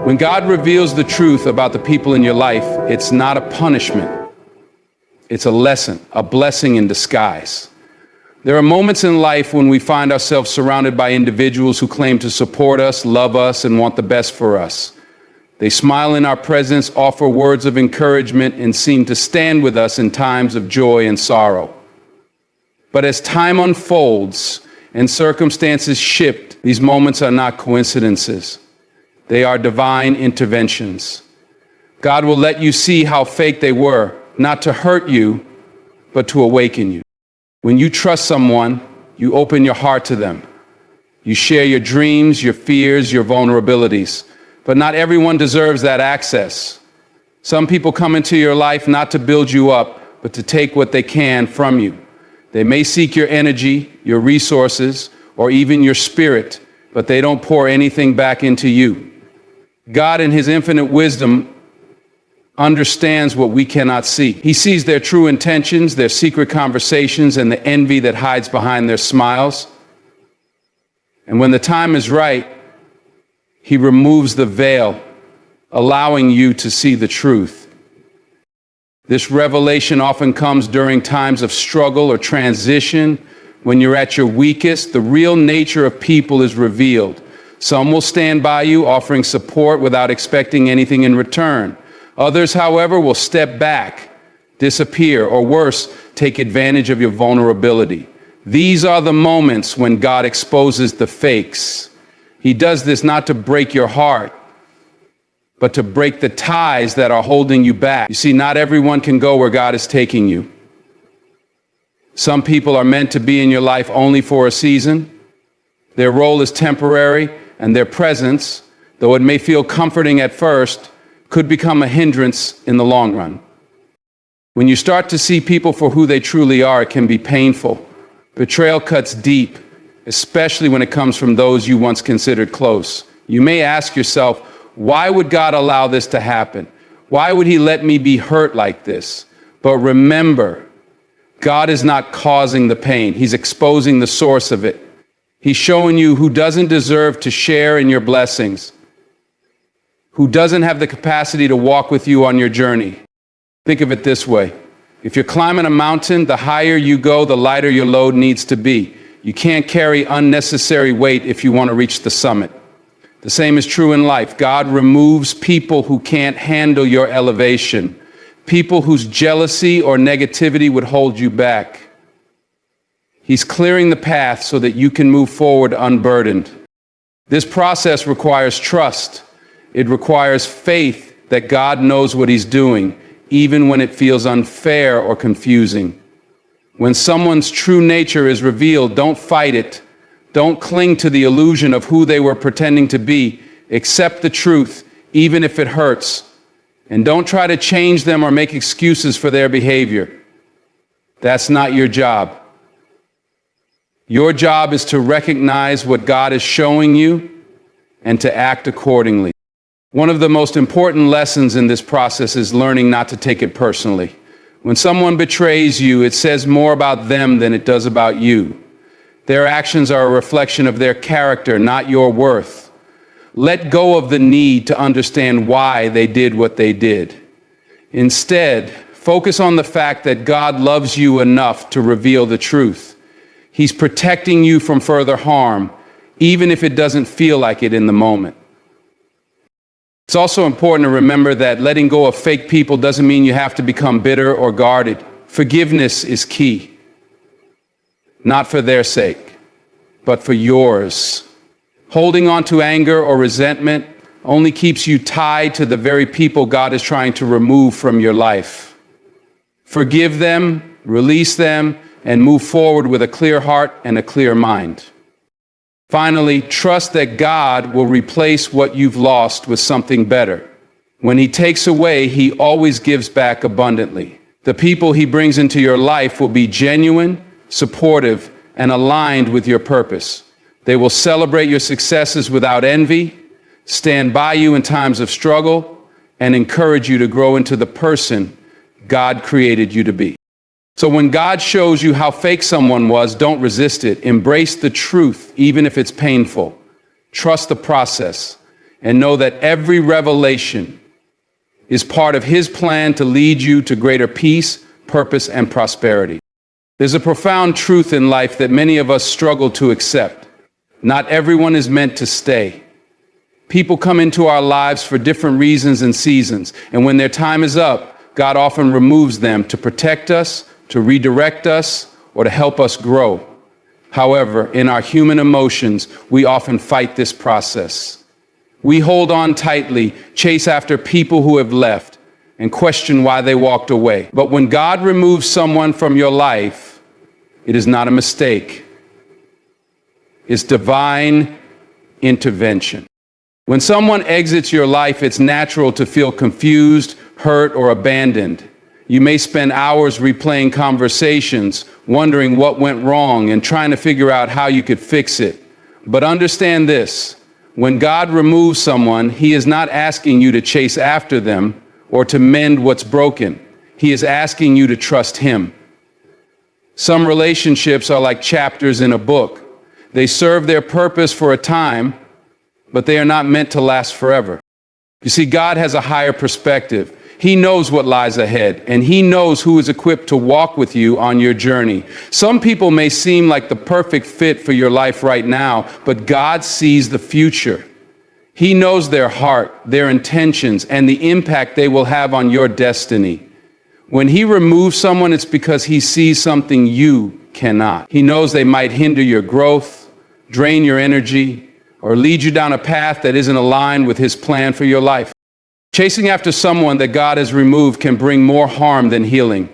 When God reveals the truth about the people in your life, it's not a punishment. It's a lesson, a blessing in disguise. There are moments in life when we find ourselves surrounded by individuals who claim to support us, love us, and want the best for us. They smile in our presence, offer words of encouragement, and seem to stand with us in times of joy and sorrow. But as time unfolds and circumstances shift, these moments are not coincidences. They are divine interventions. God will let you see how fake they were, not to hurt you, but to awaken you. When you trust someone, you open your heart to them. You share your dreams, your fears, your vulnerabilities. But not everyone deserves that access. Some people come into your life not to build you up, but to take what they can from you. They may seek your energy, your resources, or even your spirit, but they don't pour anything back into you. God, in His infinite wisdom, understands what we cannot see. He sees their true intentions, their secret conversations, and the envy that hides behind their smiles. And when the time is right, He removes the veil, allowing you to see the truth. This revelation often comes during times of struggle or transition. When you're at your weakest, the real nature of people is revealed. Some will stand by you, offering support without expecting anything in return. Others, however, will step back, disappear, or worse, take advantage of your vulnerability. These are the moments when God exposes the fakes. He does this not to break your heart, but to break the ties that are holding you back. You see, not everyone can go where God is taking you. Some people are meant to be in your life only for a season. Their role is temporary, and their presence, though it may feel comforting at first, could become a hindrance in the long run. When you start to see people for who they truly are, it can be painful. Betrayal cuts deep, especially when it comes from those you once considered close. You may ask yourself, why would God allow this to happen? Why would He let me be hurt like this? But remember, God is not causing the pain. He's exposing the source of it. He's showing you who doesn't deserve to share in your blessings, who doesn't have the capacity to walk with you on your journey. Think of it this way. If you're climbing a mountain, the higher you go, the lighter your load needs to be. You can't carry unnecessary weight if you want to reach the summit. The same is true in life. God removes people who can't handle your elevation, people whose jealousy or negativity would hold you back. He's clearing the path so that you can move forward unburdened. This process requires trust. It requires faith that God knows what He's doing, even when it feels unfair or confusing. When someone's true nature is revealed, don't fight it. Don't cling to the illusion of who they were pretending to be. Accept the truth, even if it hurts. And don't try to change them or make excuses for their behavior. That's not your job. Your job is to recognize what God is showing you and to act accordingly. One of the most important lessons in this process is learning not to take it personally. When someone betrays you, it says more about them than it does about you. Their actions are a reflection of their character, not your worth. Let go of the need to understand why they did what they did. Instead, focus on the fact that God loves you enough to reveal the truth. He's protecting you from further harm, even if it doesn't feel like it in the moment. It's also important to remember that letting go of fake people doesn't mean you have to become bitter or guarded. Forgiveness is key. Not for their sake, but for yours. Holding on to anger or resentment only keeps you tied to the very people God is trying to remove from your life. Forgive them, release them, and move forward with a clear heart and a clear mind. Finally, trust that God will replace what you've lost with something better. When He takes away, He always gives back abundantly. The people He brings into your life will be genuine, supportive, and aligned with your purpose. They will celebrate your successes without envy, stand by you in times of struggle, and encourage you to grow into the person God created you to be. So when God shows you how fake someone was, don't resist it. Embrace the truth, even if it's painful. Trust the process. and know that every revelation is part of His plan to lead you to greater peace, purpose, and prosperity. There's a profound truth in life that many of us struggle to accept. Not everyone is meant to stay. People come into our lives for different reasons and seasons, and when their time is up, God often removes them to protect us, to redirect us, or to help us grow. However, in our human emotions, we often fight this process. We hold on tightly, chase after people who have left, and question why they walked away. But when God removes someone from your life, it is not a mistake. It's divine intervention. When someone exits your life, it's natural to feel confused, hurt, or abandoned. You may spend hours replaying conversations, wondering what went wrong and trying to figure out how you could fix it. But understand this, when God removes someone, He is not asking you to chase after them or to mend what's broken. He is asking you to trust Him. Some relationships are like chapters in a book. They serve their purpose for a time, but they are not meant to last forever. You see, God has a higher perspective. He knows what lies ahead, and He knows who is equipped to walk with you on your journey. Some people may seem like the perfect fit for your life right now, but God sees the future. He knows their heart, their intentions, and the impact they will have on your destiny. When He removes someone, it's because He sees something you cannot. He knows they might hinder your growth, drain your energy, or lead you down a path that isn't aligned with His plan for your life. Chasing after someone that God has removed can bring more harm than healing.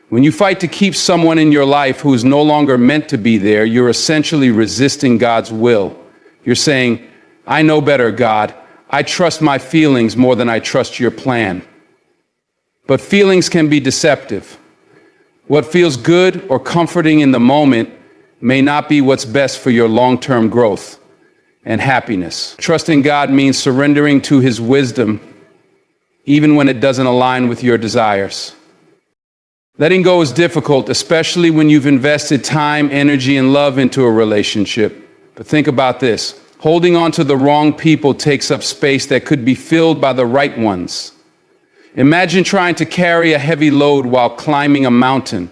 When you fight to keep someone in your life who is no longer meant to be there, you're essentially resisting God's will. You're saying, I know better, God. I trust my feelings more than I trust your plan. But feelings can be deceptive. What feels good or comforting in the moment may not be what's best for your long-term growth and happiness. Trusting God means surrendering to His wisdom, even when it doesn't align with your desires. Letting go is difficult, especially when you've invested time, energy, and love into a relationship. But think about this. Holding on to the wrong people takes up space that could be filled by the right ones. Imagine trying to carry a heavy load while climbing a mountain.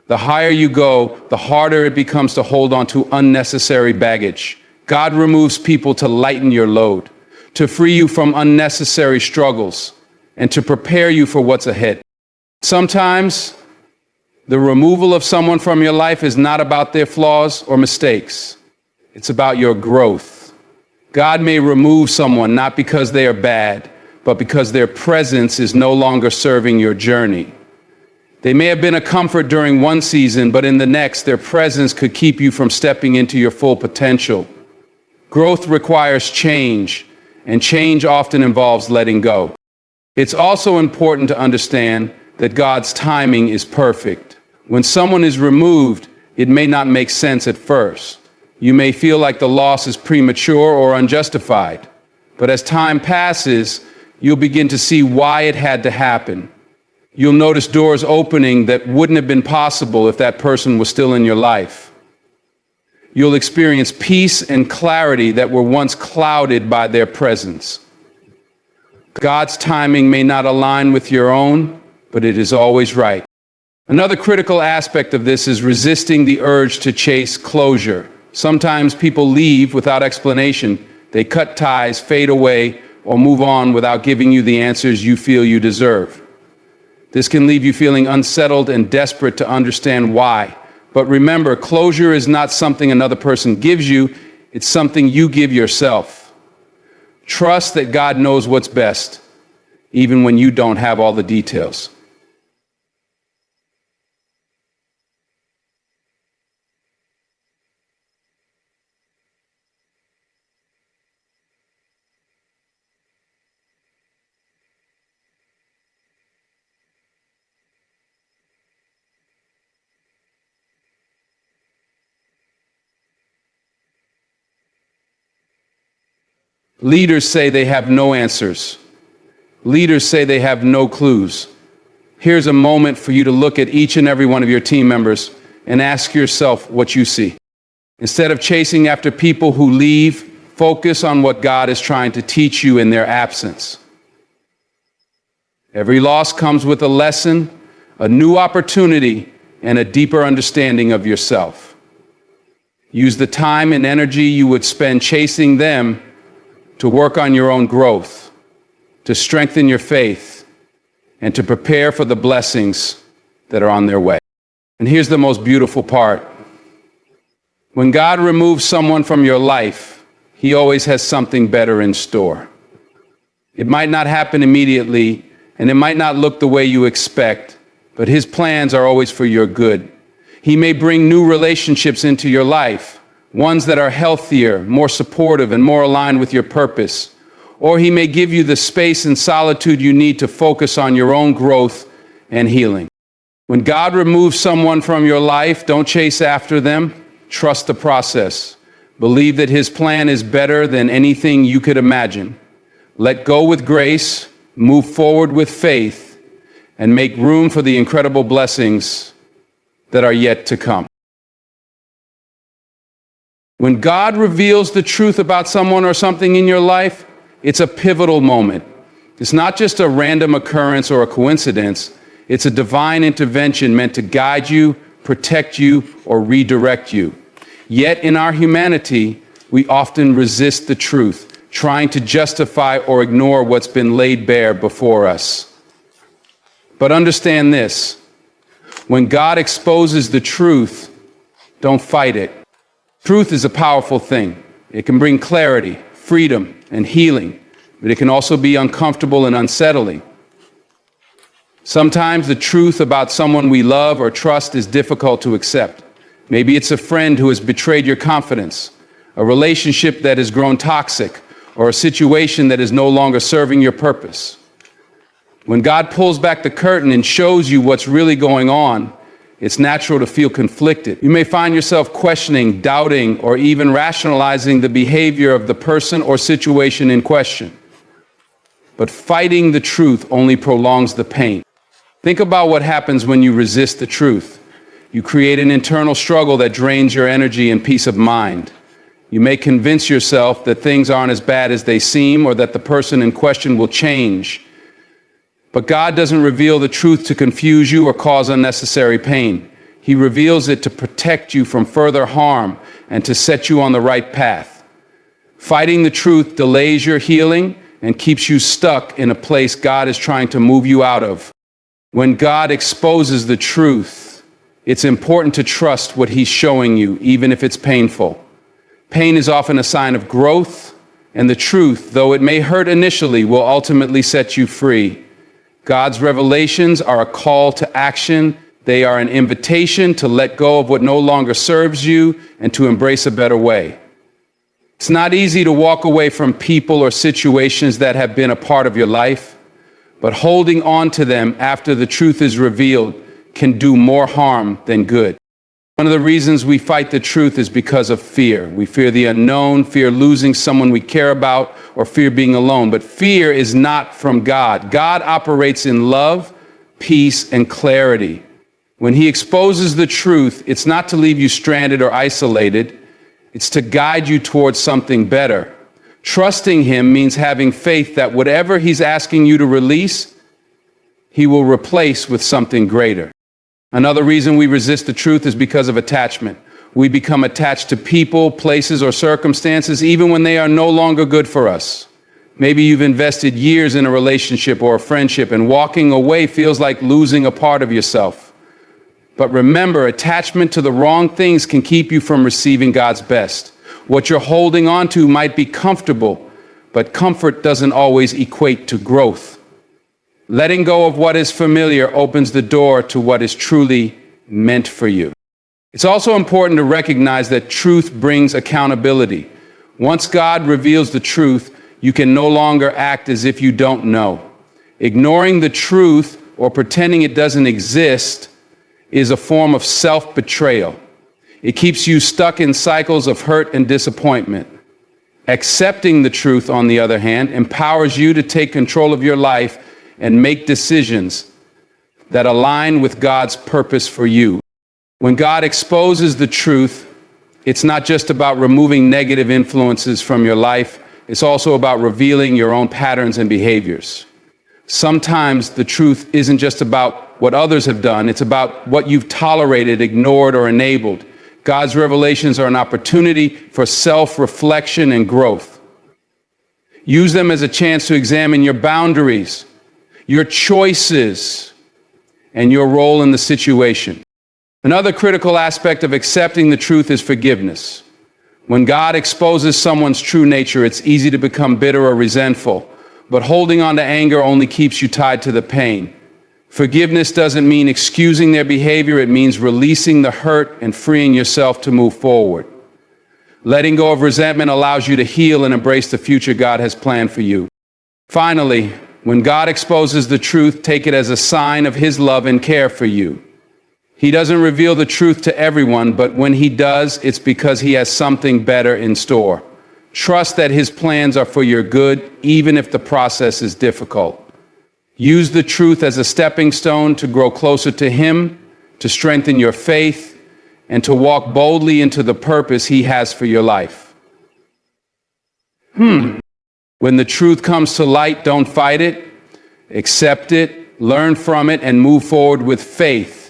The higher you go, the harder it becomes to hold on to unnecessary baggage. God removes people to lighten your load, to free you from unnecessary struggles, and to prepare you for what's ahead. Sometimes, the removal of someone from your life is not about their flaws or mistakes. It's about your growth. God may remove someone not because they are bad, but because their presence is no longer serving your journey. They may have been a comfort during one season, but in the next, their presence could keep you from stepping into your full potential. Growth requires change, and change often involves letting go. It's also important to understand that God's timing is perfect. When someone is removed, it may not make sense at first. You may feel like the loss is premature or unjustified. But as time passes, you'll begin to see why it had to happen. You'll notice doors opening that wouldn't have been possible if that person was still in your life. You'll experience peace and clarity that were once clouded by their presence. God's timing may not align with your own, but it is always right. Another critical aspect of this is resisting the urge to chase closure. Sometimes people leave without explanation. They cut ties, fade away, or move on without giving you the answers you feel you deserve. This can leave you feeling unsettled and desperate to understand why. But remember, closure is not something another person gives you, it's something you give yourself. Trust that God knows what's best, even when you don't have all the details. Leaders say they have no answers. Leaders say they have no clues. Here's a moment for you to look at each and every one of your team members and ask yourself what you see. Instead of chasing after people who leave, Focus on what God is trying to teach you in their absence. Every loss comes with a lesson, a new opportunity, and a deeper understanding of yourself. Use the time and energy you would spend chasing them to work on your own growth, to strengthen your faith, and to prepare for the blessings that are on their way. And here's the most beautiful part. When God removes someone from your life, He always has something better in store. It might not happen immediately, and it might not look the way you expect, but His plans are always for your good. He may bring new relationships into your life, ones that are healthier, more supportive, and more aligned with your purpose. Or He may give you the space and solitude you need to focus on your own growth and healing. When God removes someone from your life, don't chase after them. Trust the process. Believe that His plan is better than anything you could imagine. Let go with grace, move forward with faith, and make room for the incredible blessings that are yet to come. When God reveals the truth about someone or something in your life, it's a pivotal moment. It's not just a random occurrence or a coincidence. It's a divine intervention meant to guide you, protect you, or redirect you. Yet in our humanity, we often resist the truth, trying to justify or ignore what's been laid bare before us. But understand this: when God exposes the truth, don't fight it. Truth is a powerful thing. It can bring clarity, freedom, and healing, but it can also be uncomfortable and unsettling. Sometimes the truth about someone we love or trust is difficult to accept. Maybe it's a friend who has betrayed your confidence, a relationship that has grown toxic, or a situation that is no longer serving your purpose. When God pulls back the curtain and shows you what's really going on, it's natural to feel conflicted. You may find yourself questioning, doubting, or even rationalizing the behavior of the person or situation in question. But fighting the truth only prolongs the pain. Think about what happens when you resist the truth. You create an internal struggle that drains your energy and peace of mind. You may convince yourself that things aren't as bad as they seem, or that the person in question will change. But God doesn't reveal the truth to confuse you or cause unnecessary pain. He reveals it to protect you from further harm and to set you on the right path. Fighting the truth delays your healing and keeps you stuck in a place God is trying to move you out of. When God exposes the truth, it's important to trust what He's showing you, even if it's painful. Pain is often a sign of growth, and the truth, though it may hurt initially, will ultimately set you free. God's revelations are a call to action. They are an invitation to let go of what no longer serves you and to embrace a better way. It's not easy to walk away from people or situations that have been a part of your life, but holding on to them after the truth is revealed can do more harm than good. One of the reasons we fight the truth is because of fear. We fear the unknown, fear losing someone we care about, or fear being alone. But fear is not from God. God operates in love, peace, and clarity. When He exposes the truth, it's not to leave you stranded or isolated. It's to guide you towards something better. Trusting Him means having faith that whatever He's asking you to release, He will replace with something greater. Another reason we resist the truth is because of attachment. We become attached to people, places, or circumstances, even when they are no longer good for us. Maybe you've invested years in a relationship or a friendship, and walking away feels like losing a part of yourself. But remember, attachment to the wrong things can keep you from receiving God's best. What you're holding on to might be comfortable, but comfort doesn't always equate to growth. Letting go of what is familiar opens the door to what is truly meant for you. It's also important to recognize that truth brings accountability. Once God reveals the truth, you can no longer act as if you don't know. Ignoring the truth or pretending it doesn't exist is a form of self-betrayal. It keeps you stuck in cycles of hurt and disappointment. Accepting the truth, on the other hand, empowers you to take control of your life and make decisions that align with God's purpose for you. When God exposes the truth, It's not just about removing negative influences from your life. It's also about revealing your own patterns and behaviors. Sometimes the truth isn't just about what others have done. It's about what you've tolerated, ignored, or enabled. God's revelations are an opportunity for self-reflection and growth. Use them as a chance to examine your boundaries, your choices, and your role in the situation. Another critical aspect of accepting the truth is forgiveness. When God exposes someone's true nature, it's easy to become bitter or resentful, but holding on to anger only keeps you tied to the pain. Forgiveness doesn't mean excusing their behavior. It means releasing the hurt and freeing yourself to move forward. Letting go of resentment allows you to heal and embrace the future God has planned for you. Finally, when God exposes the truth, take it as a sign of His love and care for you. He doesn't reveal the truth to everyone, but when He does, it's because He has something better in store. Trust that His plans are for your good, even if the process is difficult. Use the truth as a stepping stone to grow closer to Him, to strengthen your faith, and to walk boldly into the purpose He has for your life. When the truth comes to light, don't fight it. Accept it, learn from it, and move forward with faith.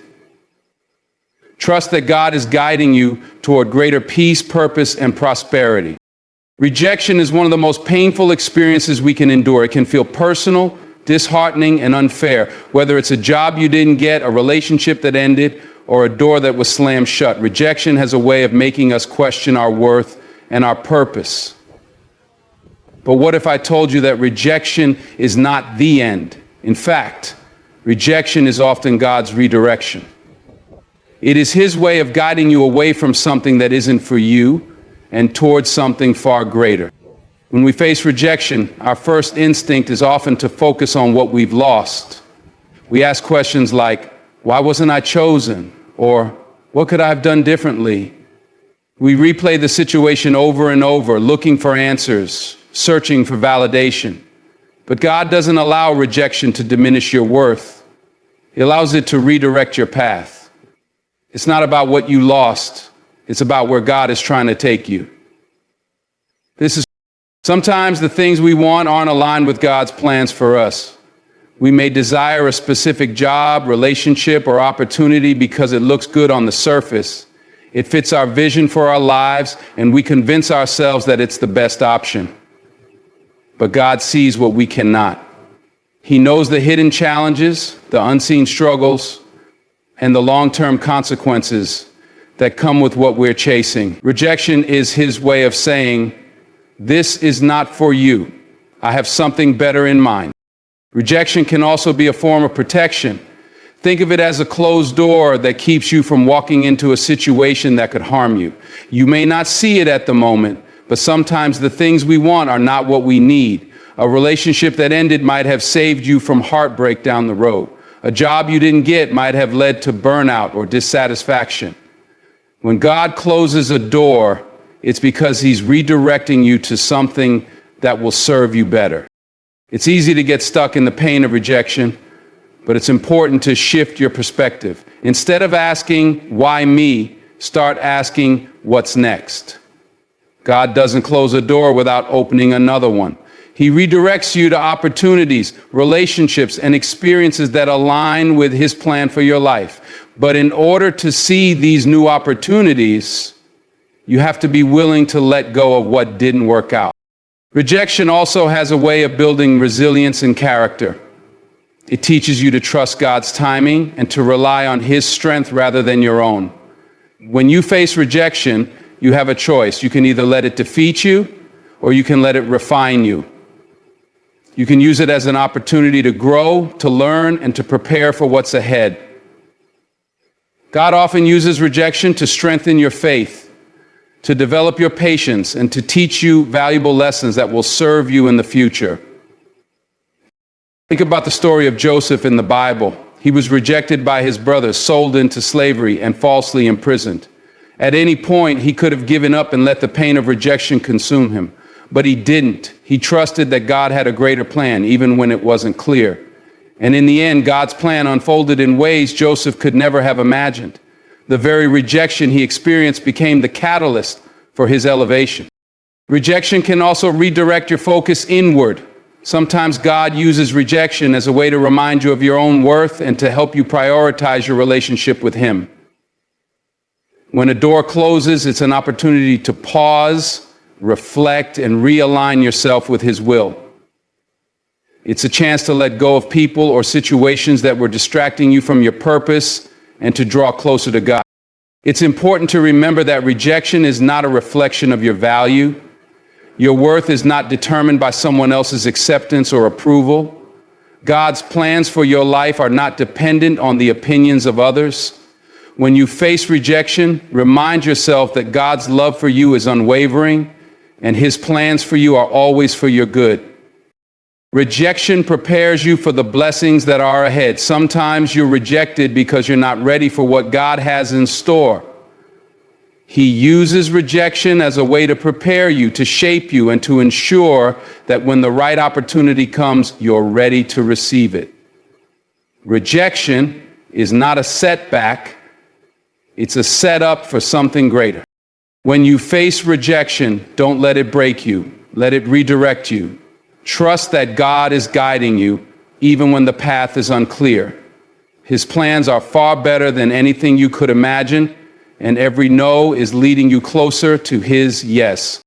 Trust that God is guiding you toward greater peace, purpose, and prosperity. Rejection is one of the most painful experiences we can endure. It can feel personal, disheartening, and unfair, whether it's a job you didn't get, a relationship that ended, or a door that was slammed shut. Rejection has a way of making us question our worth and our purpose. But what if I told you that rejection is not the end? In fact, rejection is often God's redirection. It is His way of guiding you away from something that isn't for you and towards something far greater. When we face rejection, our first instinct is often to focus on what we've lost. We ask questions like, why wasn't I chosen? Or what could I have done differently? We replay the situation over and over, looking for answers, searching for validation. But God doesn't allow rejection to diminish your worth. He allows it to redirect your path. It's not about what you lost. It's about where God is trying to take you. Sometimes the things we want aren't aligned with God's plans for us. We may desire a specific job, relationship, or opportunity because it looks good on the surface. It fits our vision for our lives, and we convince ourselves that it's the best option. But God sees what we cannot. He knows the hidden challenges, the unseen struggles, and the long-term consequences that come with what we're chasing. Rejection is His way of saying, this is not for you. I have something better in mind. Rejection can also be a form of protection. Think of it as a closed door that keeps you from walking into a situation that could harm you. You may not see it at the moment, but sometimes the things we want are not what we need. A relationship that ended might have saved you from heartbreak down the road. A job you didn't get might have led to burnout or dissatisfaction. When God closes a door, it's because He's redirecting you to something that will serve you better. It's easy to get stuck in the pain of rejection, but it's important to shift your perspective. Instead of asking, why me? Start asking, what's next? God doesn't close a door without opening another one. He redirects you to opportunities, relationships, and experiences that align with His plan for your life. But in order to see these new opportunities, you have to be willing to let go of what didn't work out. Rejection also has a way of building resilience and character. It teaches you to trust God's timing and to rely on His strength rather than your own. When you face rejection, you have a choice. You can either let it defeat you or you can let it refine you. You can use it as an opportunity to grow, to learn, and to prepare for what's ahead. God often uses rejection to strengthen your faith, to develop your patience, and to teach you valuable lessons that will serve you in the future. Think about the story of Joseph in the Bible. He was rejected by his brothers, sold into slavery, and falsely imprisoned. At any point, he could have given up and let the pain of rejection consume him. But he didn't. He trusted that God had a greater plan, even when it wasn't clear. And in the end, God's plan unfolded in ways Joseph could never have imagined. The very rejection he experienced became the catalyst for his elevation. Rejection can also redirect your focus inward. Sometimes God uses rejection as a way to remind you of your own worth and to help you prioritize your relationship with Him. When a door closes, it's an opportunity to pause, reflect, and realign yourself with His will. It's a chance to let go of people or situations that were distracting you from your purpose and to draw closer to God. It's important to remember that rejection is not a reflection of your value. Your worth is not determined by someone else's acceptance or approval. God's plans for your life are not dependent on the opinions of others. When you face rejection, remind yourself that God's love for you is unwavering and His plans for you are always for your good. Rejection prepares you for the blessings that are ahead. Sometimes you're rejected because you're not ready for what God has in store. He uses rejection as a way to prepare you, to shape you, and to ensure that when the right opportunity comes, you're ready to receive it. Rejection is not a setback, it's a setup for something greater. When you face rejection, don't let it break you. Let it redirect you. Trust that God is guiding you, even when the path is unclear. His plans are far better than anything you could imagine, and every no is leading you closer to His yes.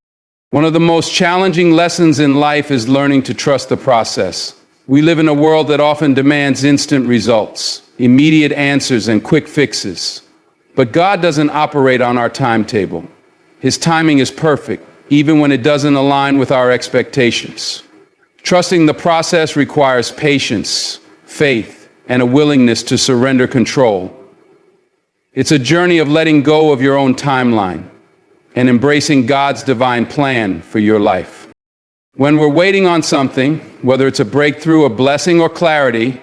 One of the most challenging lessons in life is learning to trust the process. We live in a world that often demands instant results, immediate answers, and quick fixes. But God doesn't operate on our timetable. His timing is perfect, even when it doesn't align with our expectations. Trusting the process requires patience, faith, and a willingness to surrender control. It's a journey of letting go of your own timeline and embracing God's divine plan for your life. When we're waiting on something, whether it's a breakthrough, a blessing, or clarity,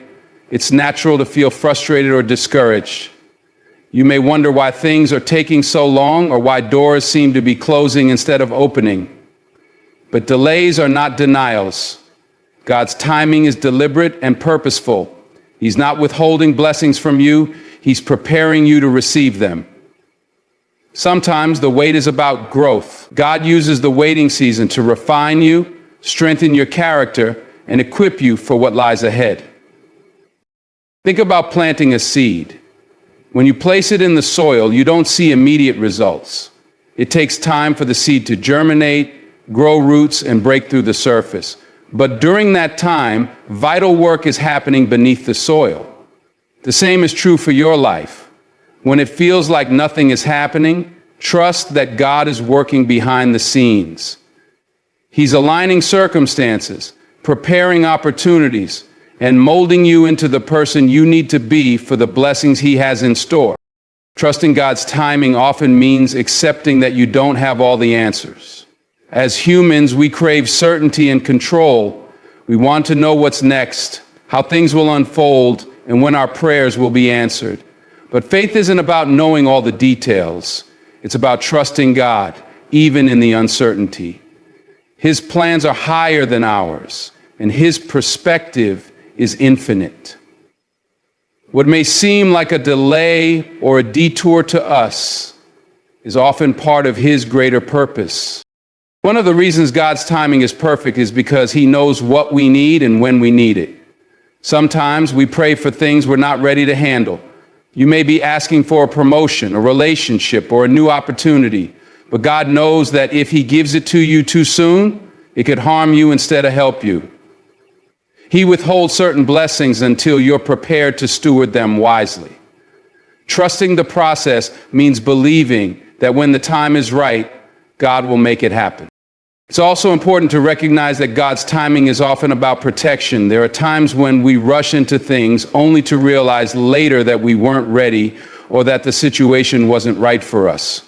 it's natural to feel frustrated or discouraged. You may wonder why things are taking so long or why doors seem to be closing instead of opening. But delays are not denials. God's timing is deliberate and purposeful. He's not withholding blessings from you. He's preparing you to receive them. Sometimes the wait is about growth. God uses the waiting season to refine you, strengthen your character, and equip you for what lies ahead. Think about planting a seed. When you place it in the soil, you don't see immediate results. It takes time for the seed to germinate, grow roots, and break through the surface. But during that time, vital work is happening beneath the soil. The same is true for your life. When it feels like nothing is happening, trust that God is working behind the scenes. He's aligning circumstances, preparing opportunities, and molding you into the person you need to be for the blessings He has in store. Trusting God's timing often means accepting that you don't have all the answers. As humans, we crave certainty and control. We want to know what's next, how things will unfold, and when our prayers will be answered. But faith isn't about knowing all the details. It's about trusting God, even in the uncertainty. His plans are higher than ours, and His perspective is infinite. What may seem like a delay or a detour to us is often part of His greater purpose. One of the reasons God's timing is perfect is because He knows what we need and when we need it. Sometimes we pray for things we're not ready to handle. You may be asking for a promotion, a relationship, or a new opportunity, but God knows that if He gives it to you too soon, it could harm you instead of help you. He withholds certain blessings until you're prepared to steward them wisely. Trusting the process means believing that when the time is right, God will make it happen. It's also important to recognize that God's timing is often about protection. There are times when we rush into things only to realize later that we weren't ready or that the situation wasn't right for us.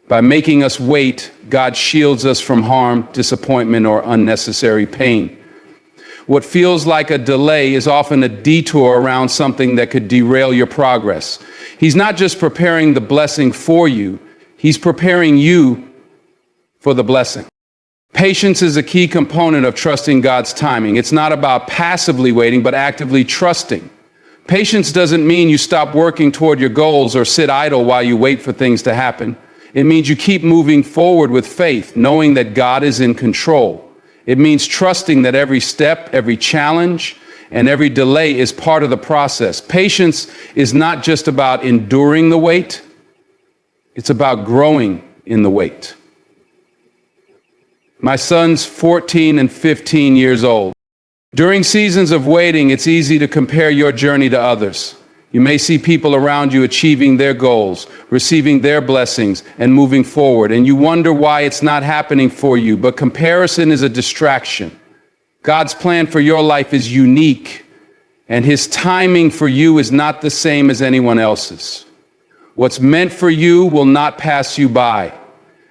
By making us wait, God shields us from harm, disappointment, or unnecessary pain. What feels like a delay is often a detour around something that could derail your progress. He's not just preparing the blessing for you, He's preparing you for the blessing. Patience is a key component of trusting God's timing. It's not about passively waiting, but actively trusting. Patience doesn't mean you stop working toward your goals or sit idle while you wait for things to happen. It means you keep moving forward with faith, knowing that God is in control. It means trusting that every step, every challenge, and every delay is part of the process. Patience is not just about enduring the wait, it's about growing in the wait. My son's 14 and 15 years old. During seasons of waiting, it's easy to compare your journey to others. You may see people around you achieving their goals, receiving their blessings, and moving forward, and you wonder why it's not happening for you. But comparison is a distraction. God's plan for your life is unique, and His timing for you is not the same as anyone else's. What's meant for you will not pass you by,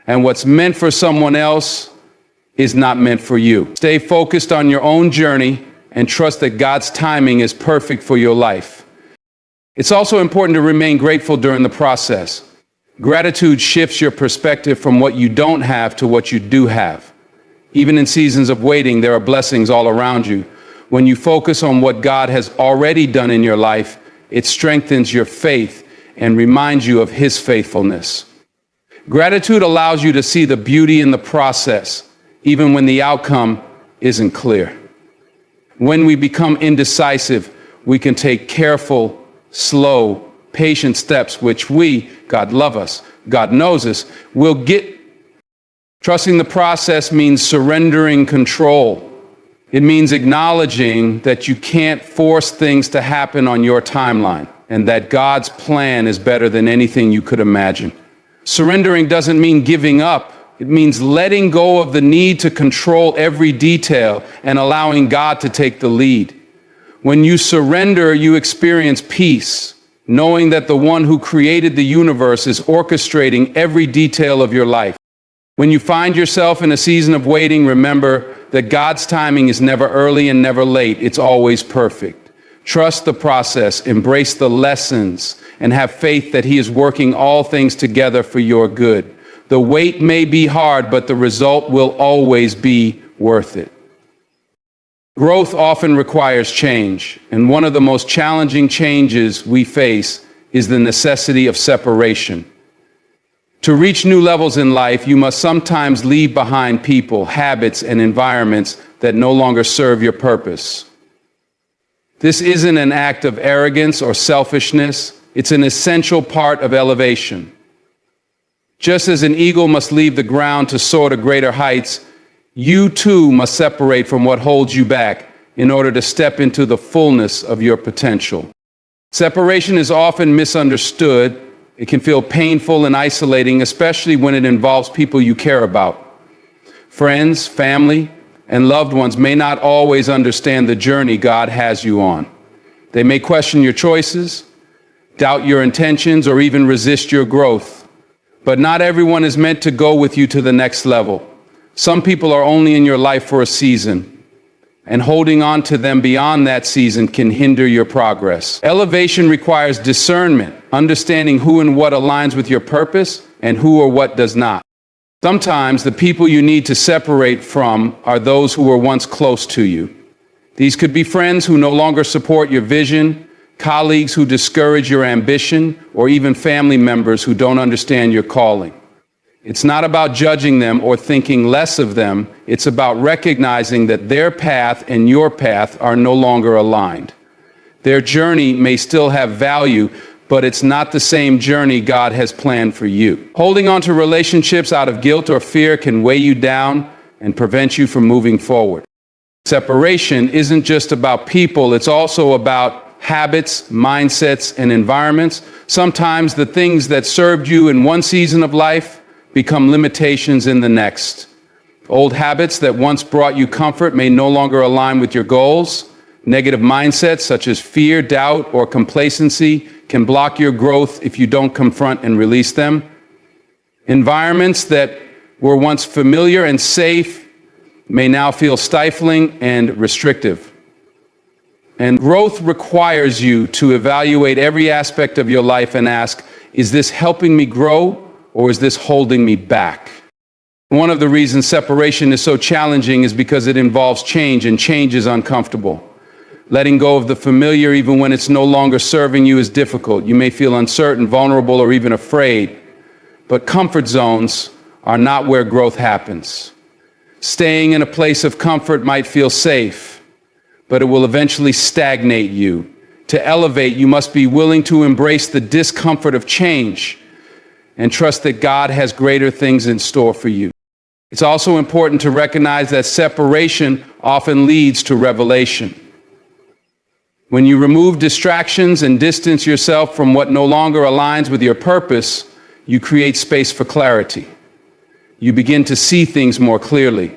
and what's meant for someone else is not meant for you. Stay focused on your own journey and trust that God's timing is perfect for your life. It's also important to remain grateful during the process. Gratitude shifts your perspective from what you don't have to what you do have. Even in seasons of waiting, there are blessings all around you. When you focus on what God has already done in your life, it strengthens your faith and reminds you of His faithfulness. Gratitude allows you to see the beauty in the process, even when the outcome isn't clear. When we become indecisive, we can take careful, slow, patient steps, which God loves us, God knows us, will get. Trusting the process means surrendering control. It means acknowledging that you can't force things to happen on your timeline, and that God's plan is better than anything you could imagine. Surrendering doesn't mean giving up. It means letting go of the need to control every detail and allowing God to take the lead. When you surrender, you experience peace, knowing that the one who created the universe is orchestrating every detail of your life. When you find yourself in a season of waiting, remember that God's timing is never early and never late. It's always perfect. Trust the process, embrace the lessons, and have faith that He is working all things together for your good. The wait may be hard, but the result will always be worth it. Growth often requires change, and one of the most challenging changes we face is the necessity of separation. To reach new levels in life, you must sometimes leave behind people, habits, and environments that no longer serve your purpose. This isn't an act of arrogance or selfishness. It's an essential part of elevation. Just as an eagle must leave the ground to soar to greater heights, you too must separate from what holds you back in order to step into the fullness of your potential. Separation is often misunderstood. It can feel painful and isolating, especially when it involves people you care about. Friends, family, and loved ones may not always understand the journey God has you on. They may question your choices, doubt your intentions, or even resist your growth. But not everyone is meant to go with you to the next level. Some people are only in your life for a season, and holding on to them beyond that season can hinder your progress. Elevation requires discernment, understanding who and what aligns with your purpose and who or what does not. Sometimes the people you need to separate from are those who were once close to you. These could be friends who no longer support your vision, colleagues who discourage your ambition, or even family members who don't understand your calling. It's not about judging them or thinking less of them. It's about recognizing that their path and your path are no longer aligned. Their journey may still have value, but it's not the same journey God has planned for you. Holding on to relationships out of guilt or fear can weigh you down and prevent you from moving forward. Separation isn't just about people, it's also about habits, mindsets, and environments. Sometimes the things that served you in one season of life become limitations in the next. Old habits that once brought you comfort may no longer align with your goals. Negative mindsets such as fear, doubt, or complacency can block your growth if you don't confront and release them. Environments that were once familiar and safe may now feel stifling and restrictive. And growth requires you to evaluate every aspect of your life and ask, is this helping me grow or is this holding me back? One of the reasons separation is so challenging is because it involves change, and change is uncomfortable. Letting go of the familiar, even when it's no longer serving you, is difficult. You may feel uncertain, vulnerable, or even afraid. But comfort zones are not where growth happens. Staying in a place of comfort might feel safe, but it will eventually stagnate you. To elevate, you must be willing to embrace the discomfort of change and trust that God has greater things in store for you. It's also important to recognize that separation often leads to revelation. When you remove distractions and distance yourself from what no longer aligns with your purpose, you create space for clarity. You begin to see things more clearly.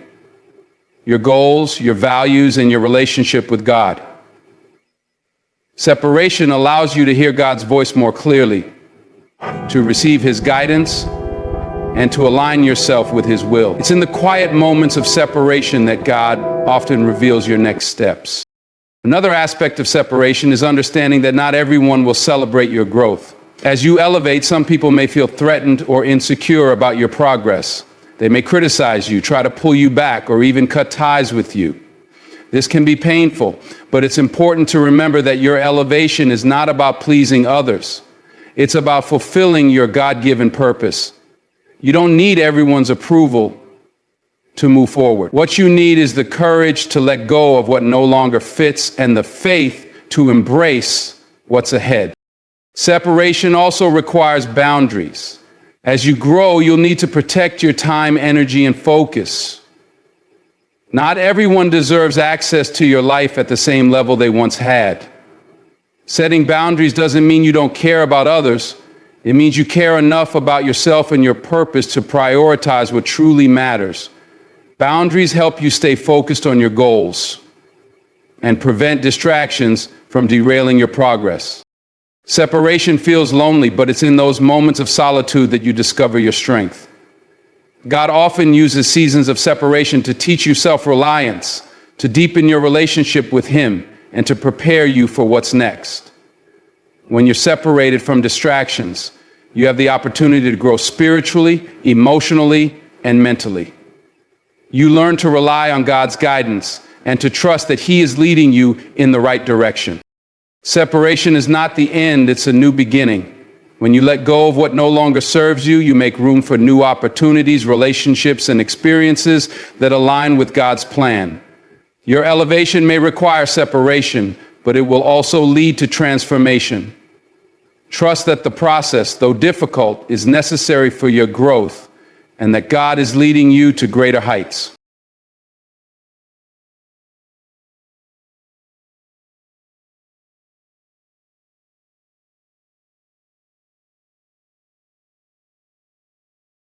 Your goals, your values, and your relationship with God. Separation allows you to hear God's voice more clearly, to receive His guidance, and to align yourself with His will. It's in the quiet moments of separation that God often reveals your next steps. Another aspect of separation is understanding that not everyone will celebrate your growth. As you elevate, some people may feel threatened or insecure about your progress. They may criticize you, try to pull you back, or even cut ties with you. This can be painful, but it's important to remember that your elevation is not about pleasing others. It's about fulfilling your God-given purpose. You don't need everyone's approval to move forward. What you need is the courage to let go of what no longer fits and the faith to embrace what's ahead. Separation also requires boundaries. As you grow, you'll need to protect your time, energy, and focus. Not everyone deserves access to your life at the same level they once had. Setting boundaries doesn't mean you don't care about others. It means you care enough about yourself and your purpose to prioritize what truly matters. Boundaries help you stay focused on your goals and prevent distractions from derailing your progress. Separation feels lonely, but it's in those moments of solitude that you discover your strength. God often uses seasons of separation to teach you self-reliance, to deepen your relationship with Him, and to prepare you for what's next. When you're separated from distractions, you have the opportunity to grow spiritually, emotionally, and mentally. You learn to rely on God's guidance and to trust that He is leading you in the right direction. Separation is not the end, it's a new beginning. When you let go of what no longer serves you, you make room for new opportunities, relationships, and experiences that align with God's plan. Your elevation may require separation, but it will also lead to transformation. Trust that the process, though difficult, is necessary for your growth, and that God is leading you to greater heights.